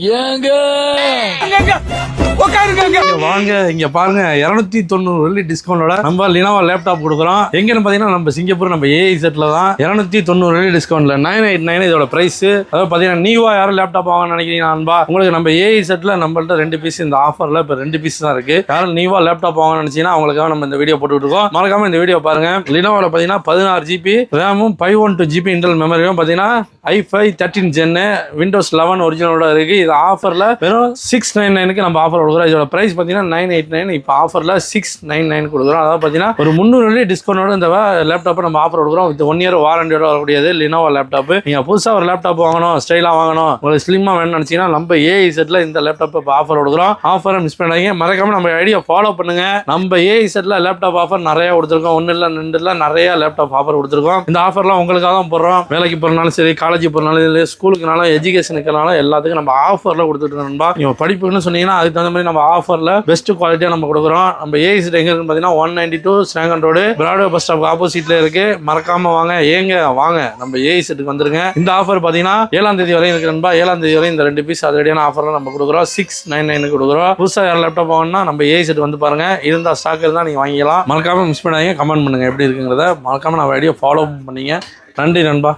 ஏங்க வாங்க இங்க பாருங்க 290 வெள்ளி டிஸ்கவுண்டோட நம்ம லினோவா லேப்டாப் கொடுக்குறோம். எங்கன்னு பாத்தீங்கன்னா நம்ம சிங்கப்பூர் நம்ம ஏஐ செட்ல தான் 290 வெள்ளி டிஸ்கவுண்ட்ல 989 இதோட பிரைஸ். அதாவது பாத்தீங்கன்னா நீவா யாரும் லேப்டாப் வாங்கணும்னு நினைக்கிறீங்க நண்பா, உங்களுக்கு நம்ம ஏஐ செட்ல நம்மள்ட்ட 2 பீஸ் இந்த ஆஃபர்ல இப்ப 2 பீஸ் தான் இருக்கு. யாரும் நீவா லேப்டாப் வாங்கணும்னு நினைச்சீங்கன்னா அவங்களுக்காக நம்ம இந்த வீடியோ போட்டுட்டு இருக்கோம். மறக்காம இந்த வீடியோ பாருங்க. லினோவால பாத்தீங்கன்னா 16 ஜிபி ரேமும் 512 ஜிபி இன்டெல் மெமரியும் பாத்தீங்கன்னா i5 13 ஜென் விண்டோஸ் 11 ஒரிஜினலோட இருக்கு. இது ஆஃபர்ல வெறும் 699க்கு நம்ம ஆஃபர் கொடுக்குறோம். இதோட பிரைஸ் பாத்தீங்கன்னா 989. இப்போ ஆஃபர்ல 699 கொடுக்குறோம். அதாவது பாத்தீங்கன்னா ஒரு 300 வெள்ளி டிஸ்கவுண்டோட இந்த லேப்டாப் நம்ம ஆஃபர் கொடுக்குறோம். வித் 1 இயர் வாரண்டியோட வரக்கூடியது லினோவா லேப்டாப். நீங்க புதுசா ஒரு லேப்டாப் வாங்கணும், ஸ்டைலா வாங்கணும், உங்களுக்கு ஸ்லிம்மா வேணும்னு நினைச்சீங்கன்னா நம்ம ஏஐ செட்ல இந்த லேப்டாப் இப்போ ஆஃபர் கொடுக்குறோம். ஆஃபரை மிஸ் பண்ணாதீங்க. மறக்காம நம்ம ஐடியா ஃபாலோ பண்ணுங்க. நம்ம ஏஐ செட்ல லேப்டாப் ஆஃபர் நிறைய கொடுத்துருக்கோம். 1 இல்ல 2 இல்ல நிறைய லேப்டாப் ஆஃபர் கொடுத்துருக்கோம். இந்த ஆஃபர்லாம் உங்களுக்காக தான் போடுறோம். வேலைக்கு போறனாலும் சரி, காலேஜ் போறனாலும் இல்லை, ஸ்கூலுக்குனாலும் எஜுகேஷனுக்குனாலும் எல்லாத்துக்கும் நம்ம ஆஃபர்ல கொடுத்துட்டு இருக்கோம். நீங்க படிப்புன்னு சொன்னீங்கன்னா அதுக்கு தகுந்த மாதிரி நம்ம ஆஃபர்ல பெஸ்ட் குவாலிட்டியா நம்ம கொடுக்குறோம். நம்ம ஏஐ செட் எங்க இருக்குன்னு பாத்தீங்கன்னா 192 ஸ்டாங்கன் ரோடு பிராட்வே பஸ் ஸ்டாப் ஆப்போசிட்ல இருக்கு. மறக்காம வாங்க. ஏங்க வாங்க, நம்ம ஏஐ செட்டுக்கு வந்துருங்க. இந்த ஆஃபர் பாத்தீங்கன்னா 7ஆம் தேதி வரையும் இருக்கு நண்பா. 7ஆம் தேதி வரையும் இந்த 2 பீஸ் அதிரடியான ஆஃபர்ல நம்ம கொடுக்குறோம். 699 கொடுக்குறோம். புதுசா யார் லேப்டாப் வாங்கணும்னா நம்ம ஏஐ செட் வந்து பாருங்க. இருந்தா ஸ்டாக் இருந்தா நீங்க வாங்கிக்கலாம். மறக்காம மிஸ் பண்ணாதீங்க. கமெண்ட் பண்ணுங்க எப்படி இருக்குங்கிறத. மறக்காம நம்ம ஐடியா ஃபாலோ பண்ணீங்க. நன்றி நண்பா.